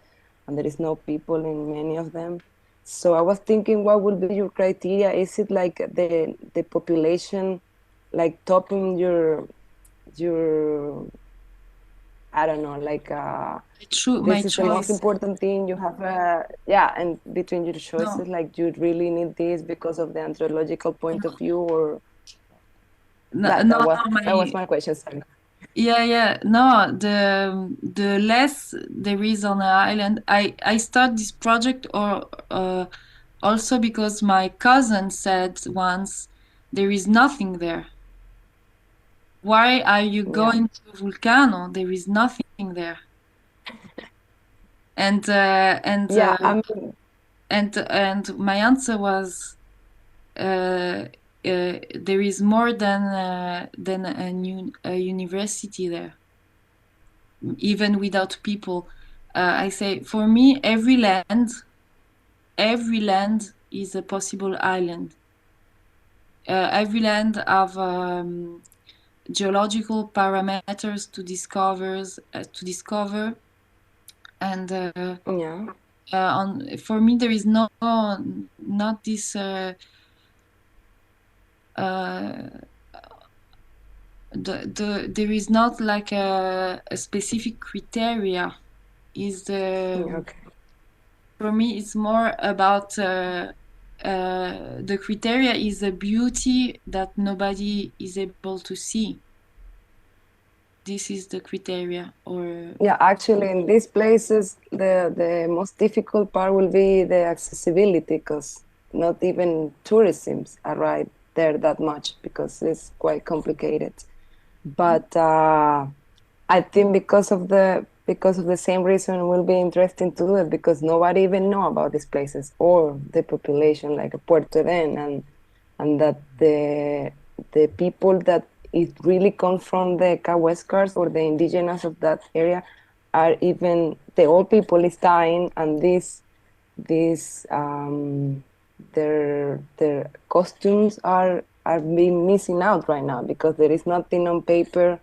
and there is no people in many of them. So I was thinking, what would be your criteria? Is it like the population, like topping your I don't know, like this is the most important thing you have. And between your choices, like you really need this because of the anthropological point of view, or that was my question. Sorry. No, the less there is on the island. I start this project also because my cousin said once there is nothing there. Why are you going to Vulcano? There is nothing there. And my answer was there is more than a university there, even without people. I say, for me, every land is a possible island. Every land have geological parameters to discover, and for me there is not this there is not like a specific criteria. For me it's more about the criteria is the beauty that nobody is able to see. This is the criteria. Actually in these places the most difficult part will be the accessibility, because not even tourism arrive there that much, because it's quite complicated. But I think because of the same reason it will be interesting to do it, because nobody even know about these places or the population, like Puerto Eden, and that the people that it really comes from the Cahuéscars or the indigenous of that area are even the old people is dying, and their costumes are being missing out right now, because there is nothing on paper,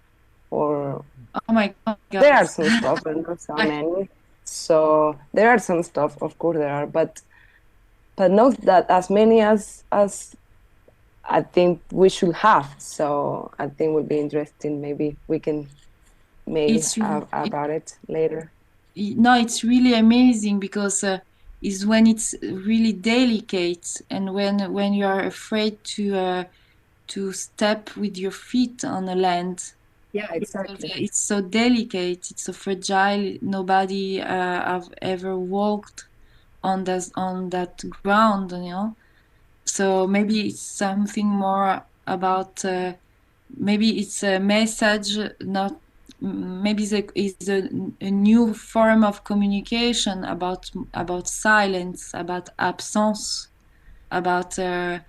or oh my God. There are some stuff, but not so many. So there are some stuff, of course there are, but not that as many as I think we should have. So I think it would be interesting. Maybe we can about it later. No, it's really amazing, because is when it's really delicate, and when you are afraid to step with your feet on the land. Yeah, exactly. It's so delicate. It's so fragile. Nobody have ever walked on that ground, you know. So maybe it's something more about. Maybe it's a message, not. Maybe it's a new form of communication about silence, about absence, about other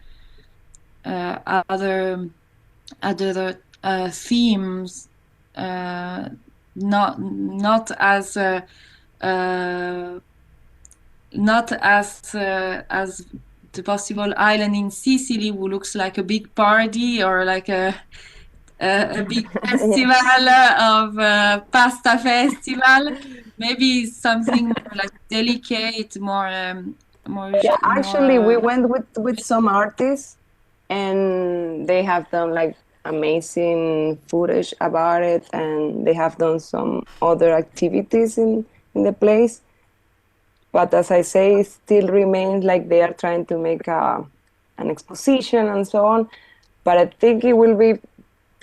themes, not as the possible island in Sicily, who looks like a big party, or like a big festival of pasta festival. Maybe something more like delicate, more. Actually, we went with some artists, and they have done like amazing footage about it, and they have done some other activities in the place. But as I say, it still remains like they are trying to make an exposition and so on. But I think it will be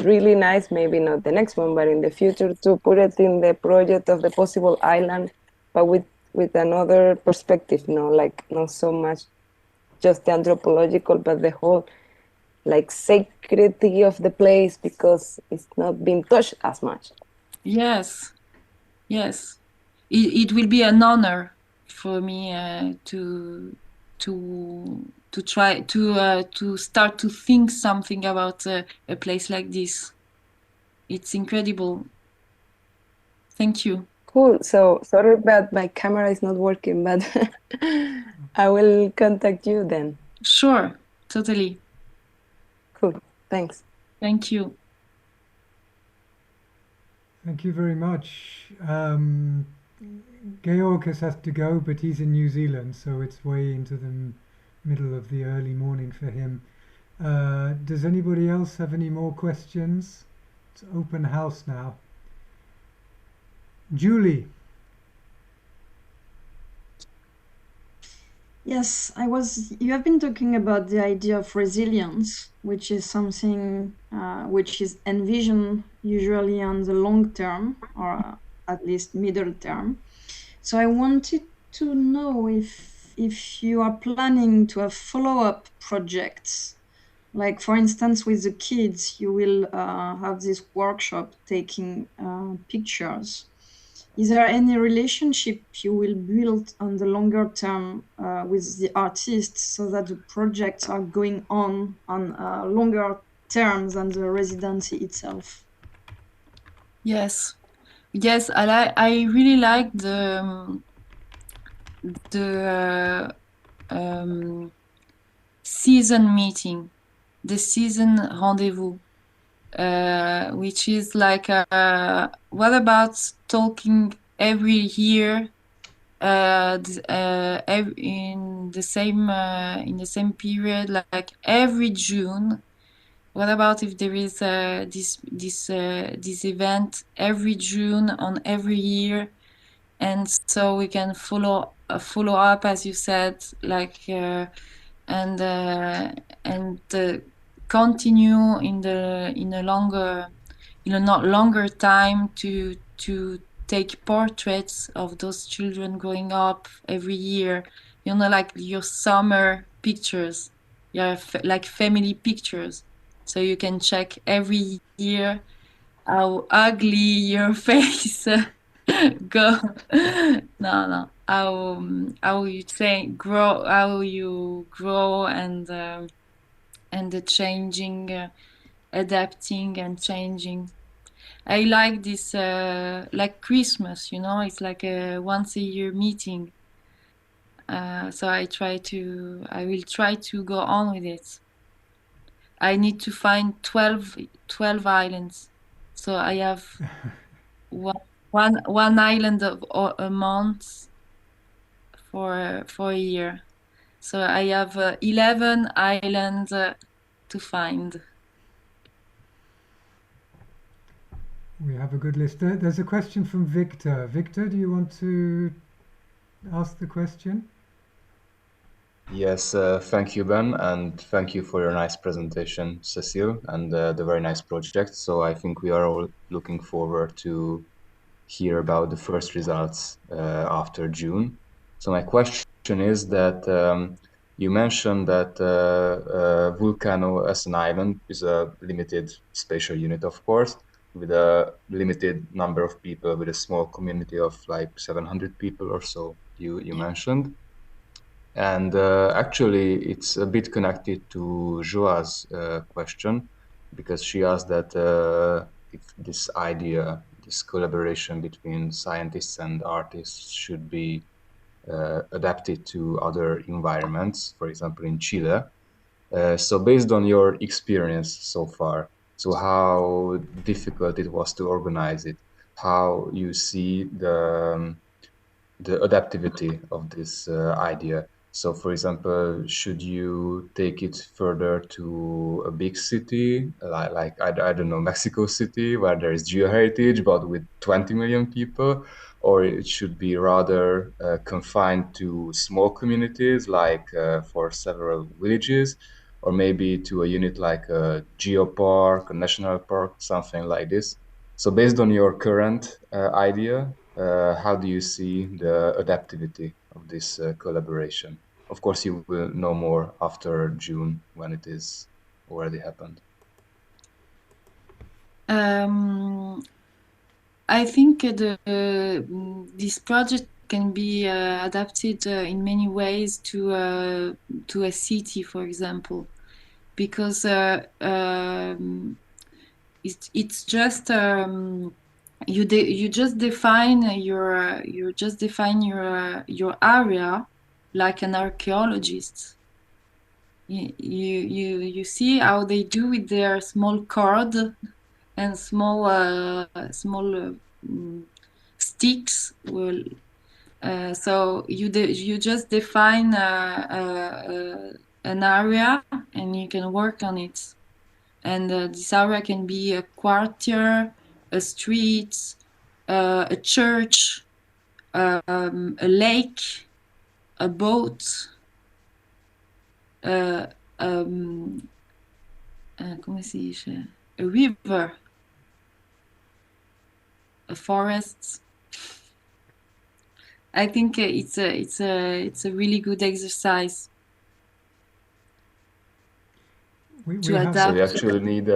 really nice, maybe not the next one, but in the future, to put it in the project of the possible island, but with another perspective, like not so much just the anthropological, but the whole like sacredity of the place, because it's not being touched as much. Yes. It will be an honor for me to try to start to think something about a place like this. It's incredible. Thank you. Cool. So sorry, but my camera is not working, but I will contact you then. Sure, totally. Cool. Thanks. Thank you. Thank you very much. Georg has had to go, but he's in New Zealand, so it's way into the middle of the early morning for him. Does anybody else have any more questions? It's open house now. Julie. Yes, you have been talking about the idea of resilience, which is something which is envisioned usually on the long term, or at least middle term. So I wanted to know if you are planning to have follow-up projects. Like, for instance, with the kids, you will have this workshop taking pictures. Is there any relationship you will build on the longer term with the artists so that the projects are going on longer terms than the residency itself? Yes, yes, I really like the season meeting, the season rendezvous, which is like what about talking every year in the same period, like every June. What about if there is this event every June on every year, and so we can follow up, as you said, like and continue in a longer time to take portraits of those children growing up every year. Like your summer pictures, like family pictures. So you can check every year how ugly your face go. No. How you grow, how you grow, and the changing, adapting and changing. I like this, like Christmas. It's like a once a year meeting. So I will try to go on with it. I need to find 12 islands. So I have one island of a month for a year. So I have 11 islands to find. We have a good list. There's a question from Victor. Victor, do you want to ask the question? Yes, thank you, Ben, and thank you for your nice presentation, Cécile, and the very nice project. So I think we are all looking forward to hear about the first results after June. So my question is that you mentioned that Vulcano as an island is a limited spatial unit, of course, with a limited number of people, with a small community of like 700 people or so, you mentioned. And actually, it's a bit connected to Joa's question, because she asked that if this idea, this collaboration between scientists and artists should be adapted to other environments, for example, in Chile. So based on your experience so far, so how difficult it was to organize it, how you see the adaptivity of this idea. So, for example, should you take it further to a big city, like I don't know, Mexico City, where there is geoheritage, but with 20 million people, or it should be rather confined to small communities, like for several villages, or maybe to a unit like a geopark, a national park, something like this. So, based on your current idea, how do you see the adaptivity of this collaboration? Of course, you will know more after June when it is already happened. I think this project can be adapted in many ways to a city, for example, because it's just you just define your area like an archaeologist. you see how they do with their small cord and small sticks. Well, so you just define an area and you can work on it. And this area can be a quarter, a street, a church, a lake, a boat, come si dice? A river, a forest. I think it's a really good exercise. So you actually need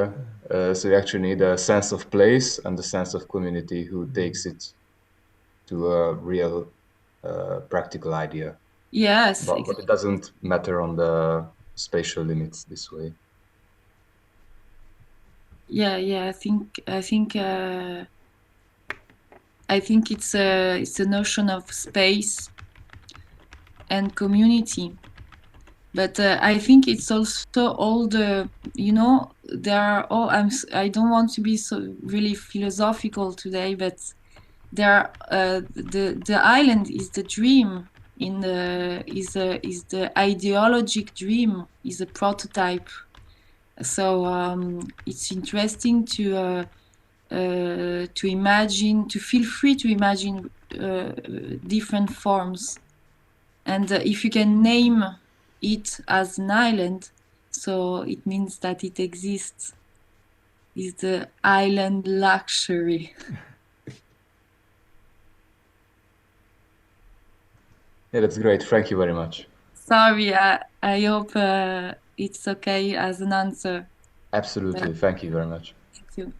a sense of place and a sense of community who takes it to a real practical idea. Yes, but it doesn't matter on the spatial limits this way. Yeah. I think it's a notion of space and community. But I think it's also all the, there are all, I don't want to be so really philosophical today, but there the island is the dream is the ideologic dream, is a prototype. So it's interesting to imagine, to feel free to imagine different forms. And if you can name it as an island, so it means that it exists. Is the island luxury. Yeah, that's great. Thank you very much. Sorry, I hope it's okay as an answer. Absolutely. Thank you very much. Thank you.